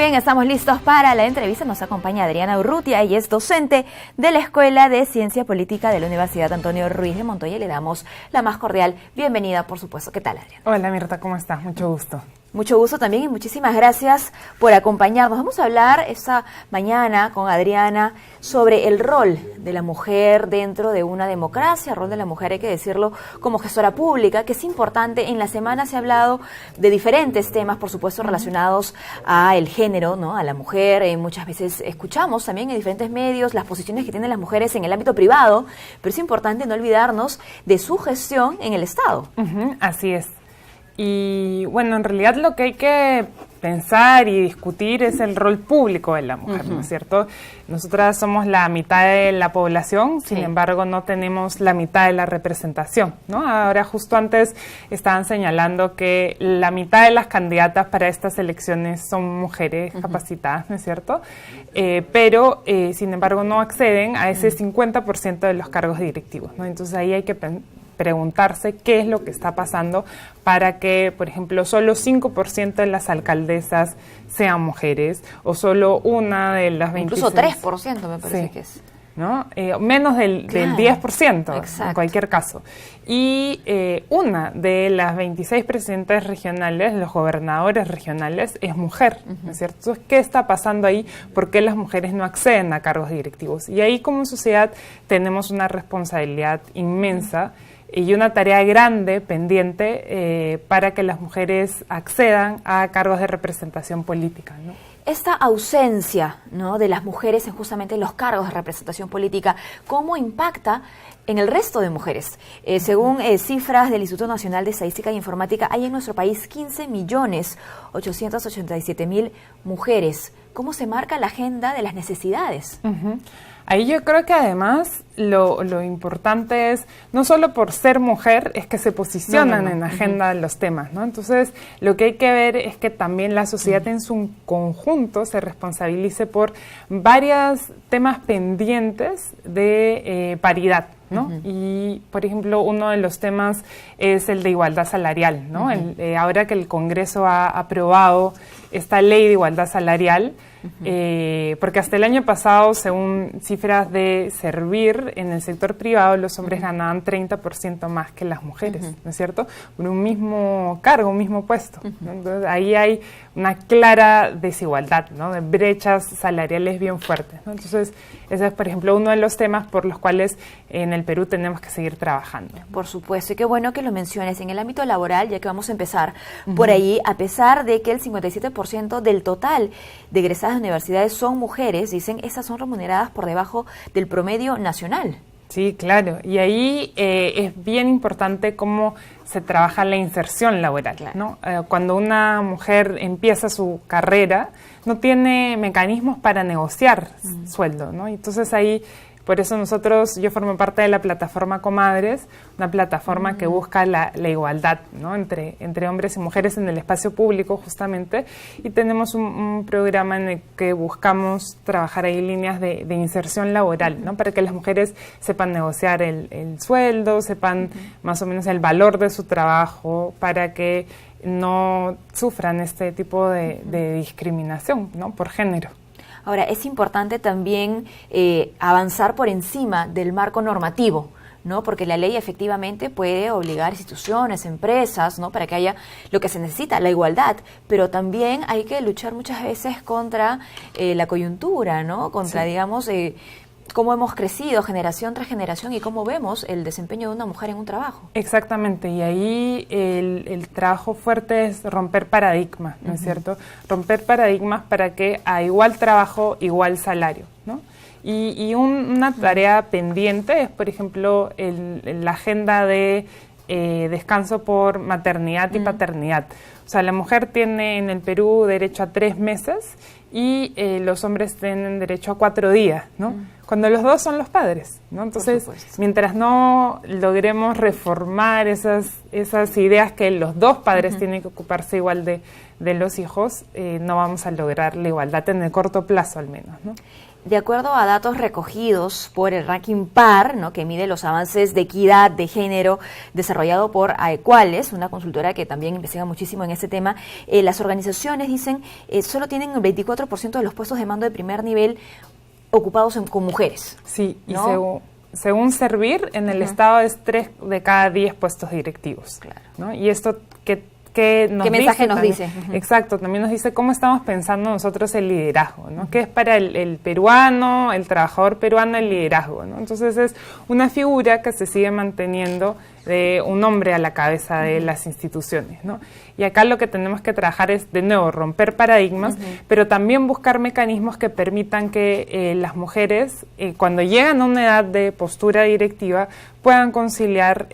bien, estamos listos para la entrevista. Nos acompaña Adriana Urrutia, ella es docente de la Escuela de Ciencia Política de la Universidad Antonio Ruiz de Montoya. Le damos la más cordial bienvenida, por supuesto. ¿Qué tal, Adriana? Hola, Mirta, ¿cómo estás? Mucho gusto. Mucho gusto también y muchísimas gracias por acompañarnos. Vamos a hablar esta mañana con Adriana sobre el rol de la mujer dentro de una democracia, el rol de la mujer, hay que decirlo, como gestora pública, que es importante. En la semana se ha hablado de diferentes temas, por supuesto, relacionados a el género, ¿no? A la mujer. Muchas veces escuchamos también en diferentes medios las posiciones que tienen las mujeres en el ámbito privado, pero es importante no olvidarnos de su gestión en el Estado. Así es. Y bueno, en realidad lo que hay que pensar y discutir es el rol público de la mujer, ¿no es cierto? Nosotras somos la mitad de la población, sin embargo no tenemos la mitad de la representación, ¿no? Ahora justo antes estaban señalando que la mitad de las candidatas para estas elecciones son mujeres capacitadas, ¿no es cierto? Pero sin embargo no acceden a ese 50% de los cargos directivos, ¿no? Entonces ahí hay que preguntarse qué es lo que está pasando para que, por ejemplo, solo 5% de las alcaldesas sean mujeres o solo una de las 26. Incluso 3% me parece que es. ¿No? Menos del 10%, exacto, en cualquier caso. Y una de las 26 presidentes regionales, los gobernadores regionales, es mujer, ¿no es cierto? Entonces, ¿qué está pasando ahí? ¿Por qué las mujeres no acceden a cargos directivos? Y ahí como sociedad tenemos una responsabilidad inmensa y una tarea grande pendiente para que las mujeres accedan a cargos de representación política, ¿no? Esta ausencia, ¿no?, de las mujeres en justamente los cargos de representación política, ¿cómo impacta en el resto de mujeres? Según cifras del Instituto Nacional de Estadística e Informática, hay en nuestro país 15.887.000 mujeres. ¿Cómo se marca la agenda de las necesidades? Ahí yo creo que además lo importante es, no solo por ser mujer, es que se posicionan en la agenda de los temas, ¿no? Entonces, lo que hay que ver es que también la sociedad en su conjunto se responsabilice por varios temas pendientes de paridad, ¿no? Y, por ejemplo, uno de los temas es el de igualdad salarial, ¿no? Ahora que el Congreso ha aprobado esta ley de igualdad salarial, porque hasta el año pasado, según cifras de Servir, en el sector privado los hombres ganaban 30% más que las mujeres, ¿no es cierto? Por un mismo cargo, un mismo puesto, ¿no? Entonces, ahí hay una clara desigualdad, ¿no? De brechas salariales bien fuertes, ¿no? Entonces, ese es, por ejemplo, uno de los temas por los cuales en el Perú tenemos que seguir trabajando. Por supuesto, y qué bueno que lo menciones. En el ámbito laboral, ya que vamos a empezar por ahí, a pesar de que el 57% del total de egresadas de universidades son mujeres, dicen, estas son remuneradas por debajo del promedio nacional. Sí, claro. Y ahí es bien importante cómo se trabaja la inserción laboral, ¿no? Cuando una mujer empieza su carrera, no tiene mecanismos para negociar sueldo, ¿no? Entonces ahí, por eso yo formo parte de la plataforma Comadres, una plataforma que busca la igualdad, ¿no? entre hombres y mujeres en el espacio público justamente, y tenemos un programa en el que buscamos trabajar ahí líneas de inserción laboral, ¿no? Para que las mujeres sepan negociar el sueldo, sepan más o menos el valor de su trabajo, para que no sufran este tipo de discriminación, ¿no? Por género. Ahora, es importante también avanzar por encima del marco normativo, ¿no? Porque la ley efectivamente puede obligar a instituciones, empresas, ¿no? Para que haya lo que se necesita, la igualdad, pero también hay que luchar muchas veces contra la coyuntura, ¿no? Contra, digamos, cómo hemos crecido generación tras generación y cómo vemos el desempeño de una mujer en un trabajo. Exactamente, y ahí el trabajo fuerte es romper paradigmas, ¿no es cierto? Romper paradigmas para que a igual trabajo, igual salario, ¿no? Y una tarea pendiente es, por ejemplo, la agenda de descanso por maternidad y paternidad. O sea, la mujer tiene en el Perú derecho a 3 meses y los hombres tienen derecho a 4 días, ¿no? Cuando los dos son los padres, ¿no? Entonces, mientras no logremos reformar esas ideas que los dos padres tienen que ocuparse igual de los hijos, no vamos a lograr la igualdad en el corto plazo al menos, ¿no? de acuerdo a datos recogidos por el ranking PAR, ¿no?, que mide los avances de equidad de género desarrollado por AEQUALES, una consultora que también investiga muchísimo en este tema, las organizaciones dicen solo tienen el 24% de los puestos de mando de primer nivel ocupados con mujeres. Sí, ¿no? Y según Servir, en el Estado es 3 de cada 10 puestos directivos. Claro. ¿No? Y esto ¿Qué mensaje nos dice? Exacto, también nos dice cómo estamos pensando nosotros el liderazgo, ¿no? ¿Qué es para el peruano, el trabajador peruano, el liderazgo, ¿no? Entonces es una figura que se sigue manteniendo de un hombre a la cabeza de las instituciones, ¿no? Y acá lo que tenemos que trabajar es, de nuevo, romper paradigmas, pero también buscar mecanismos que permitan que las mujeres, cuando llegan a una edad de postura directiva, puedan conciliar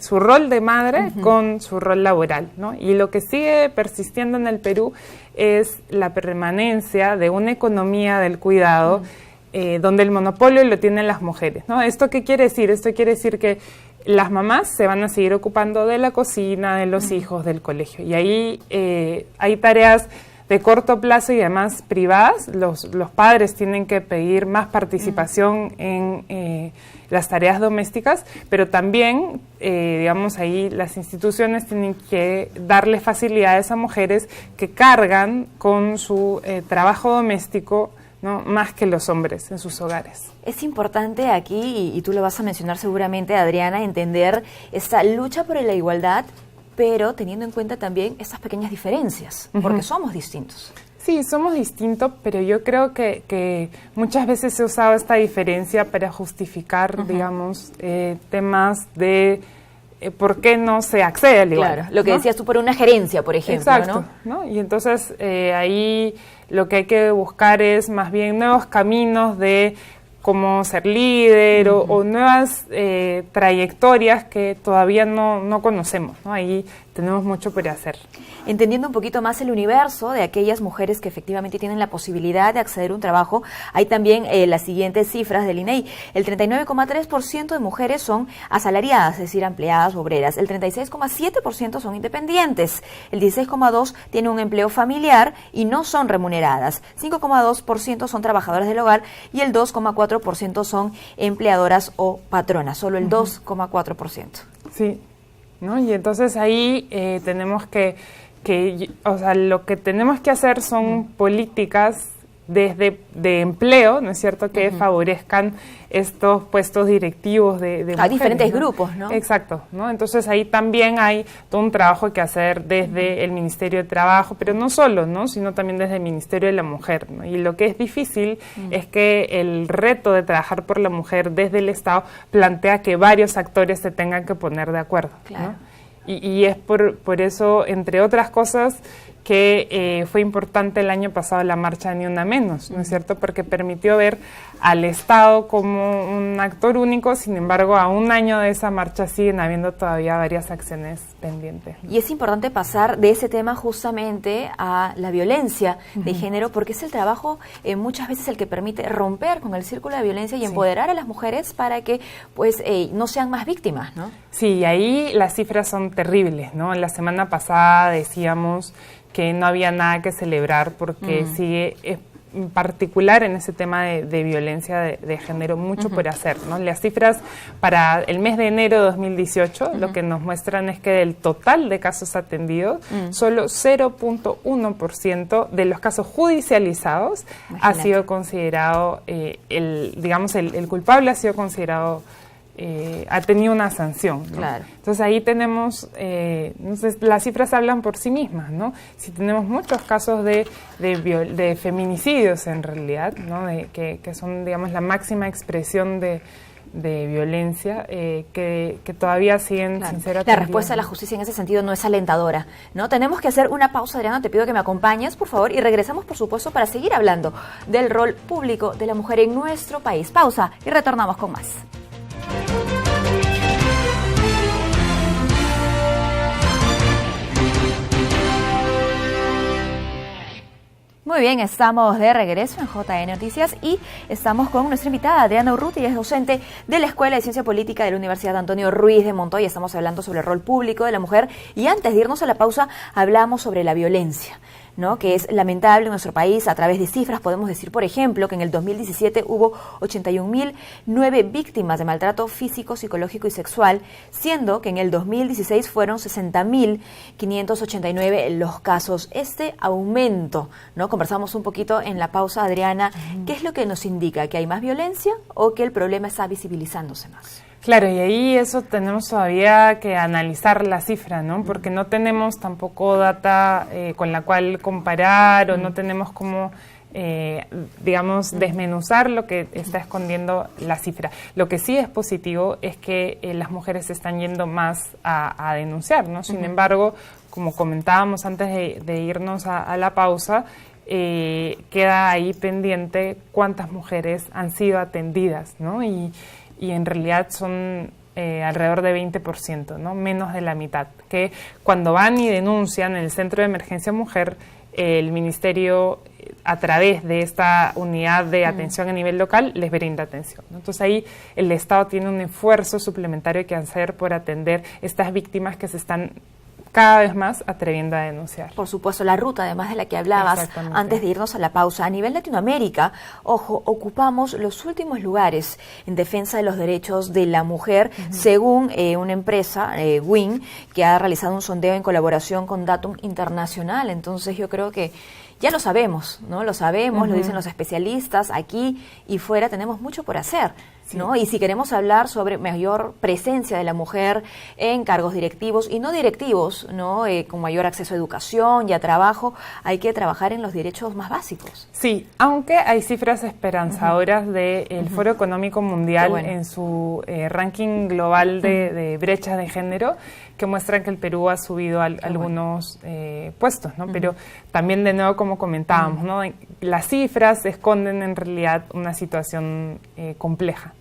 su rol de madre con su rol laboral, ¿no? Y lo que sigue persistiendo en el Perú es la permanencia de una economía del cuidado, donde el monopolio lo tienen las mujeres, ¿no? ¿Esto qué quiere decir? Esto quiere decir que las mamás se van a seguir ocupando de la cocina, de los hijos, del colegio. Y ahí hay tareas de corto plazo y además privadas. Los padres tienen que pedir más participación en las tareas domésticas, pero también, digamos, ahí las instituciones tienen que darle facilidades a mujeres que cargan con su trabajo doméstico, ¿no?, más que los hombres en sus hogares. Es importante aquí, y tú lo vas a mencionar seguramente, Adriana, entender esta lucha por la igualdad, pero teniendo en cuenta también estas pequeñas diferencias, porque somos distintos. Sí, somos distintos, pero yo creo que muchas veces se ha usado esta diferencia para justificar, digamos, temas de por qué no se accede al igual. Claro, lo que decías tú por una gerencia, por ejemplo. Exacto, ¿no? Y entonces ahí lo que hay que buscar es más bien nuevos caminos de cómo ser líder o nuevas trayectorias que todavía no conocemos, ¿no? Ahí tenemos mucho por hacer. Entendiendo un poquito más el universo de aquellas mujeres que efectivamente tienen la posibilidad de acceder a un trabajo, hay también las siguientes cifras del INEI. El 39,3% de mujeres son asalariadas, es decir, empleadas obreras. El 36,7% son independientes. El 16,2% tiene un empleo familiar y no son remuneradas. 5,2% son trabajadoras del hogar y el 2,4% son empleadoras o patronas. Solo el 2,4%. Sí. ¿No? Y entonces ahí tenemos que, o sea, lo que tenemos que hacer son políticas de empleo, ¿no es cierto?, que favorezcan estos puestos directivos de mujeres, diferentes, ¿no?, grupos, ¿no? Exacto, ¿no? Entonces ahí también hay todo un trabajo que hacer desde el Ministerio de Trabajo, pero no solo, ¿no?, sino también desde el Ministerio de la Mujer, ¿no? Y lo que es difícil es que el reto de trabajar por la mujer desde el Estado plantea que varios actores se tengan que poner de acuerdo, claro, ¿no? Y es por eso, entre otras cosas, que fue importante el año pasado la marcha Ni Una Menos, ¿no es cierto? Porque permitió ver al Estado como un actor único. Sin embargo, a un año de esa marcha siguen habiendo todavía varias acciones pendientes. Y es importante pasar de ese tema justamente a la violencia de género, porque es el trabajo muchas veces el que permite romper con el círculo de violencia y empoderar a las mujeres para que pues no sean más víctimas, ¿no? Sí, ahí las cifras son terribles, ¿no? La semana pasada decíamos que no había nada que celebrar porque sigue, en particular en ese tema de violencia de género, mucho por hacer, ¿no? Las cifras para el mes de enero de 2018 lo que nos muestran es que del total de casos atendidos, solo 0.1% de los casos judicializados ha sido considerado, el culpable ha sido considerado, ha tenido una sanción, ¿no? Claro. Entonces ahí tenemos, entonces las cifras hablan por sí mismas, ¿no? Si tenemos muchos casos de feminicidios en realidad, ¿no? Que son, digamos, la máxima expresión de violencia, que todavía siguen sin ser atendidos. La respuesta de la justicia en ese sentido no es alentadora, ¿no? Tenemos que hacer una pausa, Adriana, te pido que me acompañes, por favor, y regresamos, por supuesto, para seguir hablando del rol público de la mujer en nuestro país. Pausa y retornamos con más. Muy bien, estamos de regreso en JN Noticias y estamos con nuestra invitada Adriana Urrutia, es docente de la Escuela de Ciencia Política de la Universidad Antonio Ruiz de Montoya. Estamos hablando sobre el rol público de la mujer y antes de irnos a la pausa hablamos sobre la violencia, ¿no? Que es lamentable en nuestro país. A través de cifras podemos decir, por ejemplo, que en el 2017 hubo 81.009 víctimas de maltrato físico, psicológico y sexual, siendo que en el 2016 fueron 60.589 los casos. Este aumento, ¿no? Conversamos un poquito en la pausa, Adriana. ¿Qué es lo que nos indica? ¿Que hay más violencia o que el problema está visibilizándose más? Claro, y ahí eso tenemos todavía que analizar la cifra, ¿no? Porque no tenemos tampoco data con la cual comparar o no tenemos como, digamos, desmenuzar lo que está escondiendo la cifra. Lo que sí es positivo es que las mujeres se están yendo más a denunciar, ¿no? Sin embargo, como comentábamos antes de irnos a la pausa, queda ahí pendiente cuántas mujeres han sido atendidas, ¿no? Y en realidad son alrededor de 20%, ¿no? Menos de la mitad, que cuando van y denuncian en el Centro de Emergencia Mujer, el Ministerio, a través de esta unidad de atención a nivel local, les brinda atención, ¿no? Entonces ahí el Estado tiene un esfuerzo suplementario que hacer por atender estas víctimas que se están cada vez más atreviendo a denunciar. Por supuesto, la ruta, además de la que hablabas antes de irnos a la pausa. A nivel Latinoamérica, ojo, ocupamos los últimos lugares en defensa de los derechos de la mujer, según una empresa, WIN, que ha realizado un sondeo en colaboración con Datum Internacional. Entonces yo creo que ya lo sabemos, ¿no? Lo sabemos, lo dicen los especialistas, aquí y fuera tenemos mucho por hacer, ¿no? Y si queremos hablar sobre mayor presencia de la mujer en cargos directivos y no directivos, ¿no? Con mayor acceso a educación y a trabajo, hay que trabajar en los derechos más básicos. Sí, aunque hay cifras esperanzadoras del Foro Económico Mundial en su ranking global de brechas de género, que muestran que el Perú ha subido algunos puestos, ¿no? Pero también, de nuevo, como comentábamos, ¿no? Las cifras esconden en realidad una situación compleja.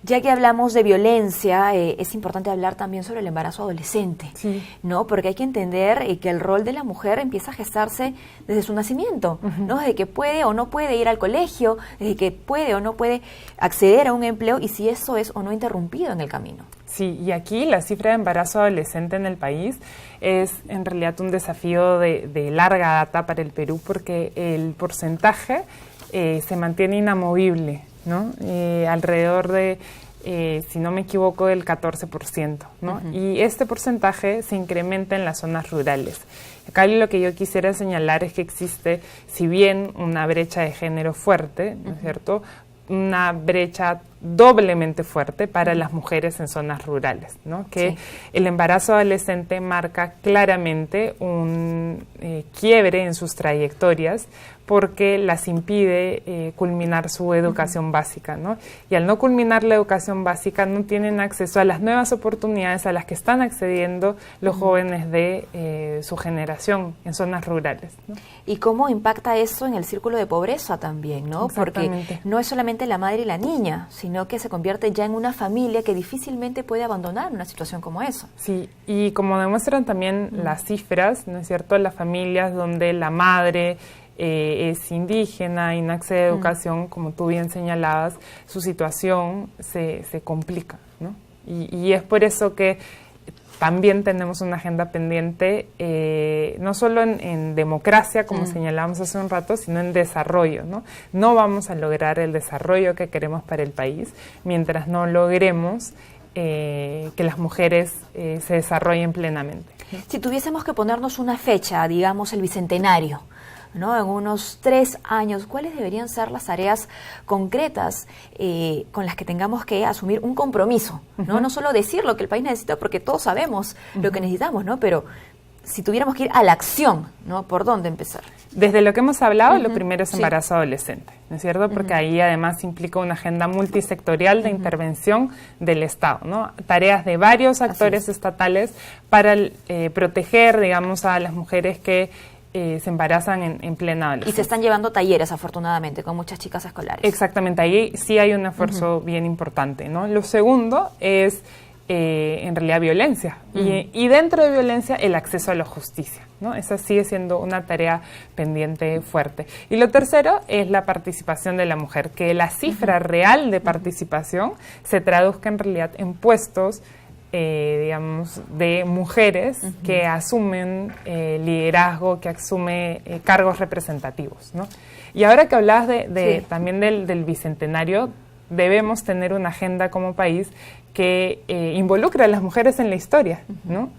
Ya que hablamos de violencia, es importante hablar también sobre el embarazo adolescente, ¿no? Porque hay que entender que el rol de la mujer empieza a gestarse desde su nacimiento, ¿no? Desde que puede o no puede ir al colegio, desde que puede o no puede acceder a un empleo y si eso es o no interrumpido en el camino. Sí, y aquí la cifra de embarazo adolescente en el país es en realidad un desafío de larga data para el Perú porque el porcentaje se mantiene inamovible, ¿no? Alrededor de, si no me equivoco, del 14%, ¿no? Y este porcentaje se incrementa en las zonas rurales. Acá lo que yo quisiera señalar es que existe, si bien una brecha de género fuerte, ¿no es cierto?, una brecha doblemente fuerte para las mujeres en zonas rurales, ¿no? Que el embarazo adolescente marca claramente un quiebre en sus trayectorias porque las impide culminar su educación básica, ¿no? Y al no culminar la educación básica no tienen acceso a las nuevas oportunidades a las que están accediendo los jóvenes de su generación en zonas rurales, ¿no? ¿Y cómo impacta eso en el círculo de pobreza también, ¿no? Porque no es solamente la madre y la niña, sino que se convierte ya en una familia que difícilmente puede abandonar una situación como esa. Sí, y como demuestran también las cifras, ¿no es cierto?, las familias donde la madre es indígena y no accede a educación, como tú bien señalabas, su situación se complica, ¿no? Y es por eso que también tenemos una agenda pendiente, no solo en democracia, como señalábamos hace un rato, sino en desarrollo, ¿no? No vamos a lograr el desarrollo que queremos para el país mientras no logremos que las mujeres se desarrollen plenamente. Si tuviésemos que ponernos una fecha, digamos el bicentenario, ¿no? En unos 3 años, ¿cuáles deberían ser las tareas concretas con las que tengamos que asumir un compromiso? ¿No? No solo decir lo que el país necesita, porque todos sabemos lo que necesitamos, ¿no? Pero si tuviéramos que ir a la acción, ¿no? ¿Por dónde empezar? Desde lo que hemos hablado, lo primero es embarazo adolescente, ¿no es cierto? Porque ahí además implica una agenda multisectorial de intervención del Estado, ¿no? Tareas de varios actores estatales para proteger, digamos, a las mujeres que se embarazan en plena adolescencia. Y se están llevando talleres, afortunadamente, con muchas chicas escolares. Exactamente, ahí sí hay un esfuerzo bien importante, ¿no? Lo segundo es, en realidad, violencia. Y dentro de violencia, el acceso a la justicia, ¿no? Esa sigue siendo una tarea pendiente fuerte. Y lo tercero es la participación de la mujer, que la cifra real de participación se traduzca en realidad en puestos digamos, de mujeres que asumen liderazgo, que asumen cargos representativos, ¿no? Y ahora que hablabas también del Bicentenario, debemos tener una agenda como país que involucre a las mujeres en la historia, ¿no?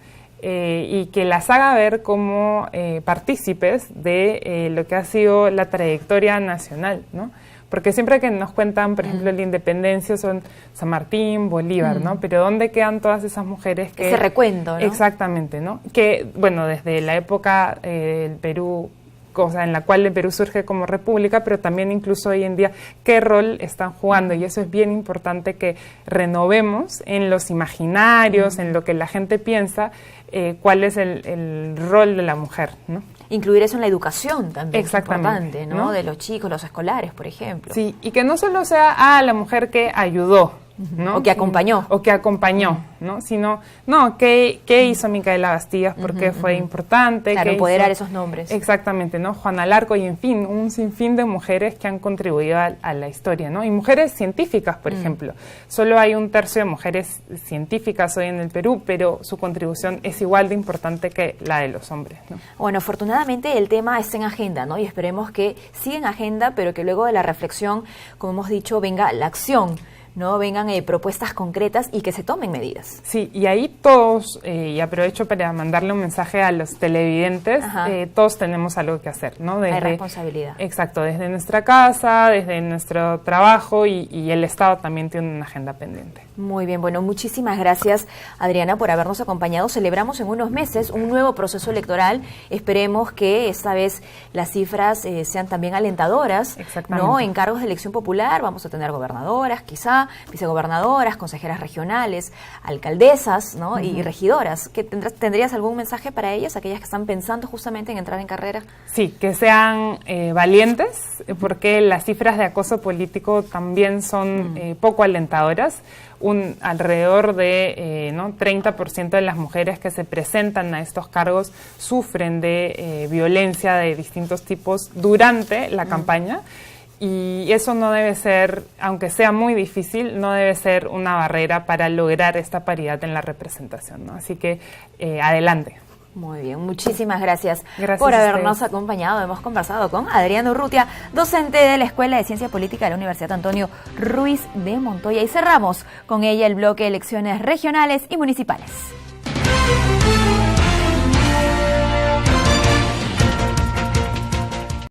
Y que las haga ver como partícipes de lo que ha sido la trayectoria nacional, ¿no? Porque siempre que nos cuentan, por ejemplo, la independencia son San Martín, Bolívar, ¿no? Pero ¿dónde quedan todas esas mujeres que... Ese recuento, ¿no? Exactamente, ¿no? Que, bueno, desde la época del Perú, cosa en la cual el Perú surge como república, pero también incluso hoy en día, ¿qué rol están jugando? Y eso es bien importante que renovemos en los imaginarios, en lo que la gente piensa, cuál es el rol de la mujer, ¿no? Incluir eso en la educación también. Exactamente, es importante, ¿no? De los chicos, los escolares, por ejemplo. Sí, y que no solo sea la mujer que ayudó, ¿no? O que acompañó. O que acompañó, ¿no? Sino, no, ¿qué hizo Micaela Bastías? ¿Por qué fue importante? Claro, empoderar esos nombres. Exactamente, ¿no? Juana Larco y, en fin, un sinfín de mujeres que han contribuido a la historia, ¿no? Y mujeres científicas, por ejemplo. Solo hay 1/3 de mujeres científicas hoy en el Perú, pero su contribución es igual de importante que la de los hombres, ¿no? Bueno, afortunadamente el tema está en agenda, ¿no? Y esperemos que siga en agenda, pero que luego de la reflexión, como hemos dicho, venga la acción, ¿no? Vengan propuestas concretas y que se tomen medidas. Sí, y ahí todos, y aprovecho para mandarle un mensaje a los televidentes, todos tenemos algo que hacer, ¿no? Hay responsabilidad. Exacto, desde nuestra casa, desde nuestro trabajo y el Estado también tiene una agenda pendiente. Muy bien, bueno, muchísimas gracias, Adriana, por habernos acompañado. Celebramos en unos meses un nuevo proceso electoral. Esperemos que esta vez las cifras sean también alentadoras, ¿no? En cargos de elección popular vamos a tener gobernadoras, quizá, vicegobernadoras, consejeras regionales, alcaldesas, ¿no? Y regidoras. ¿Tendrías algún mensaje para ellas, aquellas que están pensando justamente en entrar en carrera? Sí, que sean valientes, porque las cifras de acoso político también son poco alentadoras. Alrededor de 30% de las mujeres que se presentan a estos cargos sufren de violencia de distintos tipos durante la campaña. Y eso no debe ser, aunque sea muy difícil, no debe ser una barrera para lograr esta paridad en la representación, ¿no? Así que adelante. Muy bien, muchísimas gracias por habernos acompañado. Hemos conversado con Adriana Urrutia, docente de la Escuela de Ciencia Política de la Universidad Antonio Ruiz de Montoya. Y cerramos con ella el bloque de elecciones regionales y municipales.